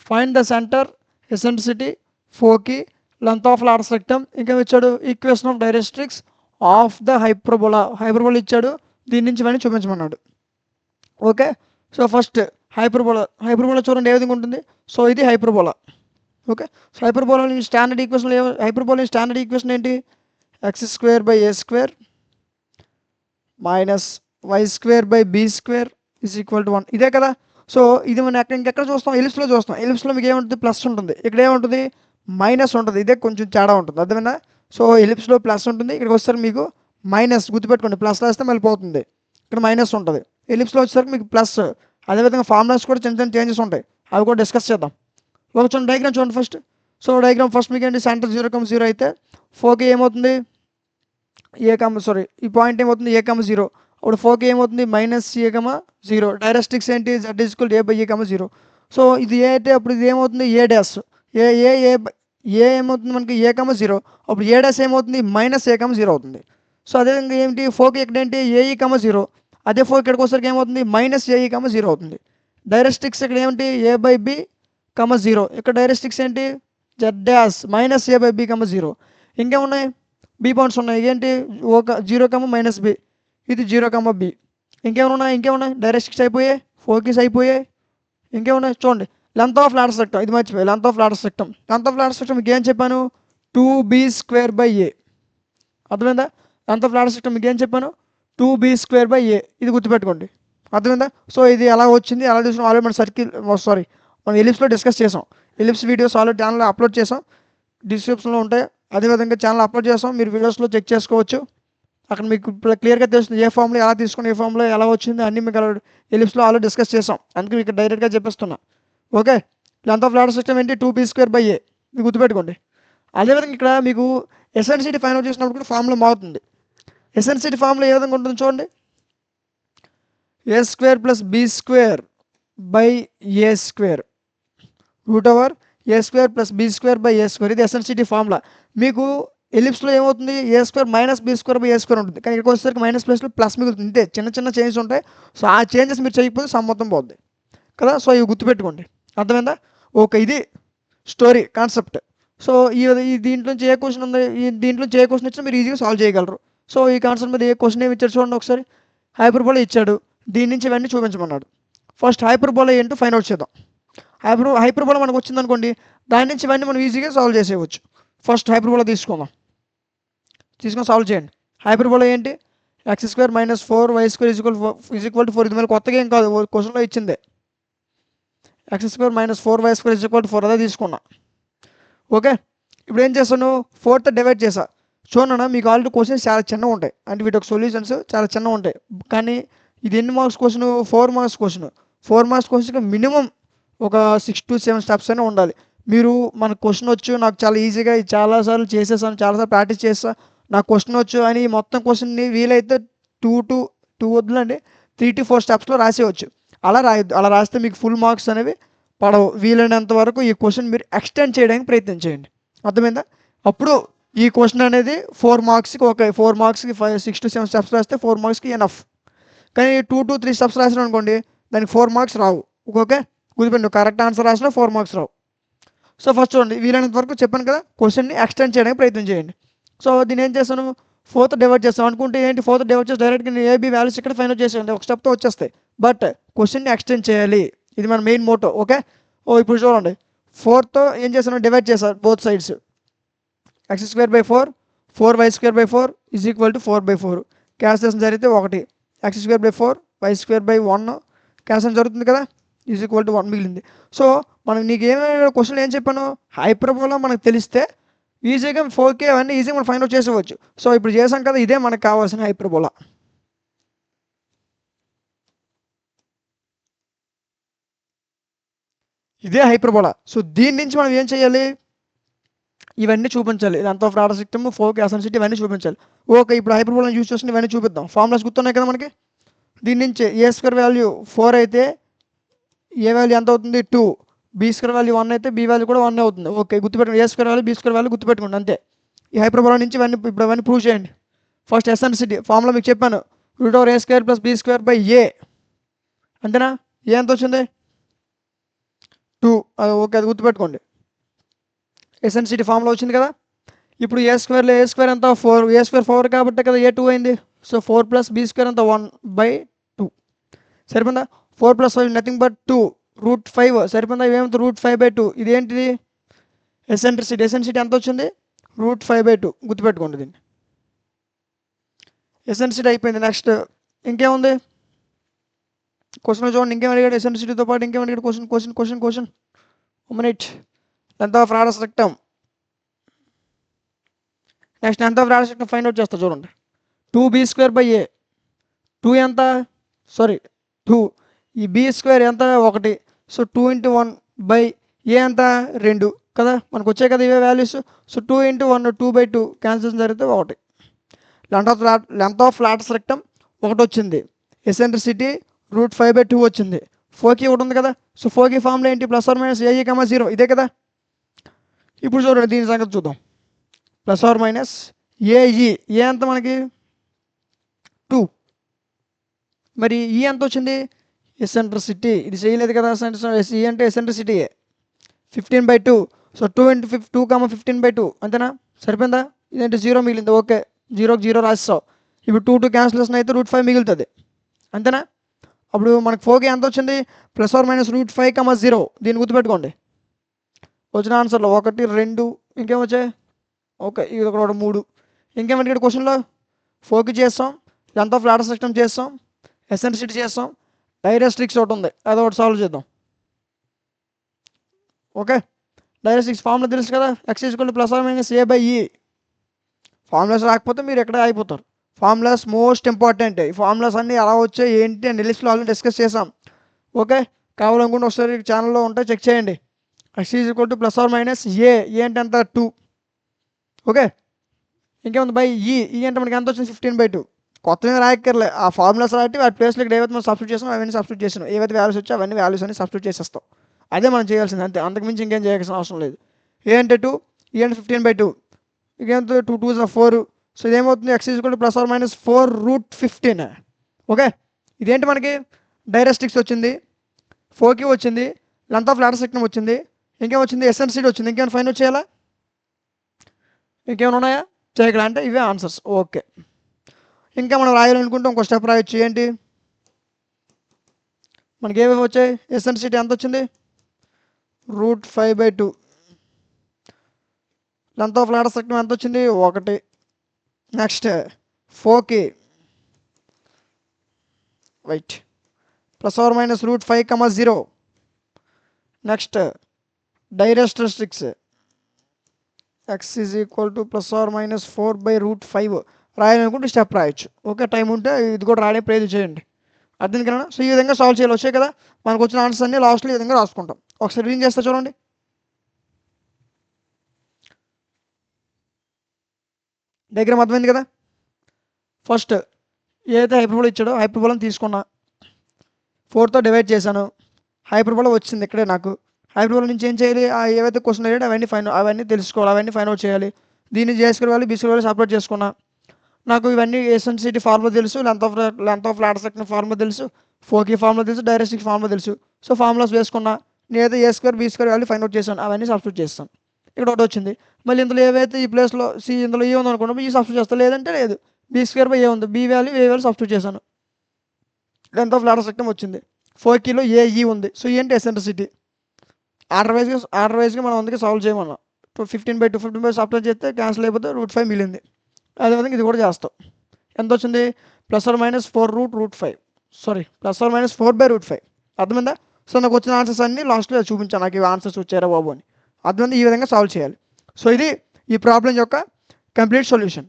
Find the centre, eccentricity, foci, length of large rectum. ఇంకా ఇచ్చాడు equation of directrix of the hyperbola. Hyperbola ఇచ్చాడు, దీని నుంచి ఇవన్నీ చూపించమన్నాడు. Okay, so first hyperbola. Hyperbola చూడండి ఏ విధంగా ఉంటుంది. సో ఇది hyperbola. Okay, so hyperbola standard equation, hyperbola standard equation ఏంటి? x² / a² minus y² / b² 1. ఇదే కదా. సో ఇది మనం ఇంకెక్కడ చూస్తాం? ఎలిప్స్లో చూస్తాం. ఎలిప్స్లో మీకు ఏముంటుంది? ప్లస్ ఉంటుంది. ఇక్కడ ఏముంటుంది? మైనస్ ఉంటుంది. ఇదే కొంచెం తేడా ఉంటుంది, అర్థమైనా? సో ఎలిప్స్లో ప్లస్ ఉంటుంది, ఇక్కడికి వచ్చేసరికి మీకు మైనస్. గుర్తుపెట్టుకోండి, ప్లస్ రాస్తే మళ్ళీ పోతుంది, ఇక్కడ మైనస్ ఉంటుంది. ఎలిప్స్లో వచ్చేసరికి మీకు ప్లస్. అదేవిధంగా ఫార్ములాస్ కూడా చిన్న చిన్న చేంజెస్ ఉంటాయి, అవి కూడా డిస్కస్ చేద్దాం. ఒక చూడండి డయాగ్రామ్ చూడండి ఫస్ట్. సో డయాగ్రామ్ ఫస్ట్ మీకు ఏంటి? సెంటర్ 0,0 అయితే ఫోకి ఏమవుతుంది? ఈ పాయింట్ ఏమవుతుంది? a,0. అప్పుడు ఫోకి ఏమవుతుంది? -a,0. డైరెక్ట్రిక్స్ ఏంటి? z=a/a,0. సో ఇది ఏ అయితే అప్పుడు ఇది ఏమవుతుంది? a dash. ఏ ఏమవుతుంది మనకి? a,0. అప్పుడు a డాష్ ఏమవుతుంది? -a,0 అవుతుంది. సో అదేవిధంగా ఏంటి? ఫోకి ఇక్కడ ఏంటి? ae,0. అదే ఫోకి ఇక్కడికి వచ్చేసరికి ఏమవుతుంది? -ae,0 అవుతుంది. డైరెక్ట్రిక్స్ ఇక్కడ ఏమిటి? a/b,0. ఇక్కడ డైరెక్ట్రిక్స్ ఏంటి? z dash -a/b,0. ఇంకేమున్నాయి? బీ పాయింట్స్ ఉన్నాయి. ఏంటి? 0, -b. ఇది 0, b. ఇంకేమున్నాయి? డైరెక్ట్రిక్స్ అయిపోయాయి, ఫోకస్ అయిపోయాయి. ఇంకేమున్నాయి చూడండి. లెంత్ ఆఫ్ లాటరల్ రెక్టమ్, ఇది మర్చిపోయి. Length of lateral rectum. Length of lateral rectum మీకు ఏం చెప్పాను? 2b² / a. అర్థమైందా? లెంత్ ఆఫ్ లాటరల్ రెక్టమ్ మీకు ఏం చెప్పాను? 2b² / a. ఇది గుర్తుపెట్టుకోండి, అర్థమైందా? సో ఇది ఎలా వచ్చింది, ఎలా తీసుకున్నాం ఆల్రెడీ మనం మనం ఎలిప్స్లో డిస్కస్ చేసాం. ఎలిప్స్ వీడియోస్ ఆల్రెడీ ఛానల్లో అప్లోడ్ చేసాం, డిస్క్రిప్షన్లో ఉంటాయి. అదేవిధంగా ఛానల్ అప్లోడ్ చేసాం, మీరు వీడియోస్లో చెక్ చేసుకోవచ్చు. అక్కడ మీకు క్లియర్గా తెలుస్తుంది ఏ ఫామ్లో ఎలా తీసుకుని, ఏ ఫామ్లో ఎలా వచ్చింది అన్నీ మీకు ఎలిప్స్లో ఆల్రెడీ డిస్కస్ చేసాం. అందుకే మీకు డైరెక్ట్గా చెప్పేస్తున్నా. Okay, length of lateral rectum ఏంటి? 2b² / a. ఇది గుర్తుపెట్టుకోండి. అదేవిధంగా ఇక్కడ మీకు ఎసెంట్రిసిటీ ఫైండ్ అవుట్ చేసినప్పుడు కూడా ఫార్ములా మారుతుంది. ఎసెంట్రిసిటీ ఫార్ములా ఏ విధంగా ఉంటుంది చూడండి. a² + b² / a². √a² + b² / a². ఇది ఎసెంట్రిసిటీ ఫార్ములా. మీకు ఎలిప్స్లో ఏమవుతుంది? a² - b² / a² ఉంటుంది, కానీ ఇక్కడికి వచ్చేసరికి మైనస్ ప్లస్లో ప్లస్ మిగులుతుంది. ఇంతే, చిన్న చిన్న చేంజెస్ ఉంటాయి. సో ఆ చేంజెస్ మీరు చేయకపోతే సమ్ మొత్తం పోద్ది కదా. సో ఇవి గుర్తుపెట్టుకోండి, అర్థమైందా? ఓకే, ఇది స్టోరీ కాన్సెప్ట్. సో ఈ దీంట్లో నుంచి ఏ క్వశ్చన్ ఉంది, దీంట్లో నుంచి ఏ క్వశ్చన్ ఇచ్చినా మీరు ఈజీగా సాల్వ్ చేయగలరు. సో ఈ కాన్సెప్ట్ మీద ఏ క్వశ్చన్ ఏమి ఇచ్చాడు చూడండి ఒకసారి. హైపర్బోలా ఇచ్చాడు, దీని నుంచి ఇవన్నీ చూపించమన్నాడు. ఫస్ట్ హైపర్బోలా ఏంటో ఫైండ్ అవుట్ చేద్దాం. హైపర్బోలా మనకు వచ్చింది అనుకోండి, దాని నుంచి ఇవన్నీ మనం ఈజీగా సాల్వ్ చేసేయవచ్చు. ఫస్ట్ హైపర్బోలా తీసుకొని సాల్వ్ చేయండి. హైపర్బోలా ఏంటి? x² - 4y² = 4. ఇది మళ్ళీ కొత్తగా ఏం కాదు, క్వశ్చన్లో ఇచ్చిందే. x² - 4y² = 4, అదే తీసుకున్నా. ఓకే, ఇప్పుడు ఏం చేస్తాను? 4తో డివైడ్ చేసా. చూడన్నా మీకు ఆల్రెడీ క్వశ్చన్స్ చాలా చిన్నగా ఉంటాయి, అంటే వీటి సొల్యూషన్స్ చాలా చిన్నగా ఉంటాయి. కానీ ఇది ఎన్ని marks question? 4 marks question. 4 marks క్వశ్చన్కి మినిమం ఒక 6 to 7 స్టెప్స్ అయినా ఉండాలి. మీరు మన క్వశ్చన్ వచ్చు, నాకు చాలా ఈజీగా చాలాసార్లు చేసేసాను, చాలాసార్లు ప్రాక్టీస్ చేస్తా, నాకు క్వశ్చన్ వచ్చు అని మొత్తం క్వశ్చన్ని వీలైతే 2 వద్దులండి 3 to 4 స్టెప్స్లో రాసేయచ్చు. అలా రాయొద్దు. అలా రాస్తే మీకు ఫుల్ మార్క్స్ అనేవి పడవు. వీలైనంత వరకు ఈ క్వశ్చన్ మీరు ఎక్స్టెండ్ చేయడానికి ప్రయత్నం చేయండి, అర్థమైందా? అప్పుడు ఈ క్వశ్చన్ అనేది 4 మార్క్స్కి ఓకే. 4 మార్క్స్కి 6 to 7 స్టెప్స్ రాస్తే 4 మార్క్స్కి ఎనఫ్. కానీ 2 to 3 స్టెప్స్ రాసిన అనుకోండి, దానికి 4 మార్క్స్ రావు. ఓకే, గుర్తుపెట్టండి, కరెక్ట్ ఆన్సర్ రాసినా 4 మార్క్స్ రావు. సో ఫస్ట్ చూడండి, వీలైనంత వరకు చెప్పాను కదా, క్వశ్చన్ని ఎక్స్టెండ్ చేయడానికి ప్రయత్నం చేయండి. సో దీన్ని ఏం చేస్తాను? 4తో డివైడ్ చేస్తాను అనుకుంటే ఏంటి? 4తో డివైడ్ చేసి డైరెక్ట్గా ఏబీ వాల్యూస్ ఇక్కడ ఫైండ్ అవుట్ చేసేయండి, ఒక స్టెప్తో వచ్చేస్తాయి. బట్ క్వశ్చన్ని ఎక్స్టెండ్ చేయాలి, ఇది మన మెయిన్ మోటో. ఓకే, ఇప్పుడు చూడండి, 4తో ఏం చేస్తాను? డివైడ్ చేశాను both sides. x² / 4, 4y² / 4 = 4/4. Cancellation జరిగితే 1. x² / 4, y² / 1 క్యాన్సిలేషన్ జరుగుతుంది కదా, = 1 మిగిలింది. సో మనం నీకు ఏమైనా క్వశ్చన్ ఏం చెప్పాను? హైపర్బోలా మనకు తెలిస్తే ఈజీగా 4K అవన్నీ ఈజీగా మనం ఫైండ్ అవుట్ చేసేవచ్చు. సో ఇప్పుడు చేసాం కదా, ఇదే మనకు కావాల్సిన హైపర్బోలా. ఇదే హైపర్బోలా. సో దీని నుంచి మనం ఏం చేయాలి? ఇవన్నీ చూపించాలి. Length of lateral rectum, focus, eccentricity ఇవన్నీ చూపించాలి. ఓకే, ఇప్పుడు హైపర్బోలాని యూజ్ చేసుకుని ఇవన్నీ చూపిద్దాం. ఫార్ములాస్ గుర్తున్నాయి కదా మనకి. దీని నుంచి a² వాల్యూ 4 అయితే ఏ వాల్యూ ఎంత అవుతుంది? 2. b² వాల్యూ 1 అయితే b వాల్యూ కూడా 1 అవుతుంది. ఓకే, గుర్తుపెట్టుకోండి, a² వాల్యూ b² వాల్యూ గుర్తుపెట్టుకోండి, అంతే. ఈ హైపర్బోలా నుంచి ఇప్పుడు అవన్నీ ప్రూవ్ చేయండి. ఫస్ట్ ఎసెంట్రిసిటీ ఫార్ములా మీకు చెప్పాను, √a² + b² / a. అంతేనా? ఏ ఎంత వచ్చింది? 2 అది ఓకే, అది గుర్తుపెట్టుకోండి. ఎసెన్సిటీ ఫార్ములా వచ్చింది కదా. ఇప్పుడు ఏ స్క్వేర్లో ఏ స్క్వేర్ ఎంత 4, ఏ స్క్వేర్ 4 కాబట్టి కదా ఏ 2 అయింది. సో 4 ప్లస్ బీ స్క్వేర్ ఎంత 1/2 సరిపోయిందా. 4 ప్లస్ 5 నథింగ్ బట్ 2 √5 సరిపోయిందా. ఇవేమంత √5/2 ఇదేంటిది ఎసెంట్రిసిటీ. ఎసెన్సిటీ ఎంత వచ్చింది √5/2 గుర్తుపెట్టుకోండి దీన్ని. ఎసెన్సిటీ అయిపోయింది. నెక్స్ట్ ఇంకేముంది క్వశ్చన్ చూడండి. ఇంకేం అడిగాడు ఎసెన్సిటీతో పాటు ఇంకేం అడిగాడు question 1 minute. Length of latus rectum. Next length of latus rectum find out చేస్తా చూడండి. 2b²/a 2 ఎంత సారీ 2 ఈ b² ఎంత 1 సో 2 × 1/a ఎంత 2 కదా మనకు వచ్చాయి కదా ఇవే వాల్యూస్. సో 2 × 1 2/2 క్యాన్సిల్ జరిగితే 1. లెంత్ ఆఫ్ లాటస్ రెక్టమ్ 1 వచ్చింది. ఎసెంట్రిసిటీ √5/2 వచ్చింది. ఫోకీ ఒకటి ఉంది కదా. సో ఫోకీ ఫార్ములా ఏంటి ±ae, 0 ఇదే కదా. ఇప్పుడు చూడండి దీని సంగతి చూద్దాం. ±ae ఏ ఎంత మనకి 2 మరి ఈ ఎంత వచ్చింది ఎసెంట్రిసిటీ. ఇది చేయలేదు కదా. ఈ అంటే ఎసెంట్రిసిటీ 15/2 సో 2 × 2 15/2 అంతేనా సరిపోయిందా. ఇదేంటి 0 మిగిలింది. ఓకే 0కి 0 రాస్తావు. ఇప్పుడు 2 2 క్యాన్సిలేషన్ అయితే √5 మిగులుతుంది అంతేనా. అప్పుడు మనకు ఫోకీ ఎంత వచ్చింది ±√5, 0 దీన్ని గుర్తుపెట్టుకోండి. వచ్చిన ఆన్సర్లో 1 2 ఇంకేం వచ్చాయి ఓకే ఇది ఒకటి 3. ఇంకేమంటే ఇక్కడ క్వశ్చన్లో ఫోకీ చేస్తాం, లెంత్ ఆఫ్ లాటస్ రెక్టమ్ చేస్తాం, ఎసెంట్రిసిటీ చేస్తాం, డైరెస్ట్రిక్స్ ఒకటి ఉంది అది ఒకటి సాల్వ్ చేద్దాం. ఓకే డైరెస్ట్రిక్స్ ఫార్ములా తెలుసు కదా. x = +or-a/e. ఫార్ములాస్ రాకపోతే మీరు ఎక్కడ అయిపోతారు. Formulas most important. ఈ ఫార్ములాస్ అన్నీ ఎలా వచ్చాయి ఏంటి అని లిస్ట్లో ఆల్రెడీ డిస్కస్ చేసాం. ఓకే కావాలనుకుంటే ఒకసారి ఛానల్లో ఉంటే చెక్ చేయండి. x = +or-a అంటే ఎంత 2. ఓకే ఇంకేముంది బై ఈ అంటే మనకి ఎంత వచ్చింది 15/2. కొత్తగా రాయక్కర్లే ఆ ఫార్ములాస్ రాట్టి వాటి ప్లేస్లో ఇక్కడ ఏవైతే మనం సబ్స్టిట్యూట్ చేసాం అవన్నీ సబ్స్టిట్యూట్ చేసాం. ఏవైతే వాల్యూస్ వచ్చాయో అవన్నీ వాల్యూస్ అన్ని సబ్స్టిట్యూట్ చేసేస్తాం. అదే మనం చేయాల్సింది అంతే. అంతకుమించి ఇంకేం చేయాల్సిన అవసరం లేదు. ఏ అంటే 2 ఈ అంటే 15/2 ఇంకేంత 2 2 = 4 సో ఇదేమవుతుంది x = +or-4 √15. ఓకే ఇదేంటి మనకి డైరెస్ట్రిక్స్ వచ్చింది, ఫోకీ వచ్చింది, లెంత్ ఆఫ్ లాటస్ రెక్టమ్ వచ్చింది, ఇంకేం వచ్చింది ఎసెంట్రిసిటీ వచ్చింది. ఇంకేమైనా ఫైండ్ అవుట్ చేయాలా ఇంకేమైనా ఉన్నాయా చేయగల అంటే ఇవే ఆన్సర్స్. ఓకే ఇంకా మనం రాయాలనుకుంటే ఇంకో స్టెప్ రాయొచ్చు. ఏంటి మనకి ఏమేమి వచ్చాయి ఎసెంట్రిసిటీ ఎంత వచ్చింది √5/2. లెంత్ ఆఫ్ లాటస్ రెక్టమ్ ఎంత వచ్చింది 1. Next foci right +or-√5, 0. Next directrix x = +or-4/√5 రాయాలనుకుంటే స్టెప్ రాయొచ్చు. ఓకే టైం ఉంటే ఇది కూడా రాయడం ప్రయత్నం చేయండి. అర్థం కదా. సో ఈ విధంగా సాల్వ్ చేయాలి. వచ్చాయి కదా మనకు వచ్చిన ఆన్సర్స్ అన్ని లాస్ట్లో ఈ విధంగా రాసుకుంటాం. ఒకసారి రీడింగ్ చేస్తా చూడండి. డయాగ్రామ్ అర్థమైంది కదా. ఫస్ట్ ఏదైతే హైపర్బోలా ఇచ్చాడో హైపర్బోలాని తీసుకున్నా 4తో డివైడ్ చేశాను. హైపర్బోలా వచ్చింది ఇక్కడే నాకు. హైపర్బోలా నుంచి ఏం చేయాలి ఏవైతే క్వశ్చన్ అడిగాడో అవన్నీ తెలుసుకోవాలి, అవన్నీ ఫైండ్ అవుట్ చేయాలి. దీన్ని a² value b² value separate చేసుకున్నా. నాకు ఇవన్నీ ఎసెన్సిటీ ఫార్ములా తెలుసు, length of Lotus rectum formula తెలుసు, ఫోకీ ఫార్ములా తెలుసు, డైరెస్ట్రిక్స్ ఫార్ములా తెలుసు. సో ఫార్ములాస్ వేసుకున్నా. నేనైతే a² b² value find out చేశాను. అవన్నీ సబ్స్టిట్యూట్ చేస్తాను. ఇక్కడ ఒకటి వచ్చింది. మళ్ళీ ఇందులో ఏవైతే ఈ ప్లేస్లో ఇందులో ఏ ఉంది అనుకున్నప్పుడు ఈ సబ్స్టిట్యూట్ చేస్తాను. లేదంటే లేదు b²/a ఉంది, b value a value substitute చేశాను. లెంత్ ఆఫ్ లాటస్ రెక్టమ్ వచ్చింది. ఫోకీలో ae ఉంది. సో ఏంటి ఎసెంట్రిసిటీ ఆర్డర్ వైజ్గా మనం అందుకే సాల్వ్ చేయమన్నాం. 15/2 సబ్స్టిట్యూట్ చేస్తే క్యాన్సిల్ అయిపోతే √5 మిగిలింది. అదేవిధంగా ఇది కూడా చేస్తాం. ఎంత వచ్చింది +or-4 సారీ +or-4/√5 అర్థమైందా. సో నాకు వచ్చిన ఆన్సర్స్ అన్ని లాస్ట్లో చూపించాను నాకు ఇవి ఆన్సర్స్ వచ్చారా బాబు అని. అర్థమైంది. ఈ విధంగా సాల్వ్ చేయాలి. సో ఇది ఈ ప్రాబ్లం యొక్క కంప్లీట్ సొల్యూషన్.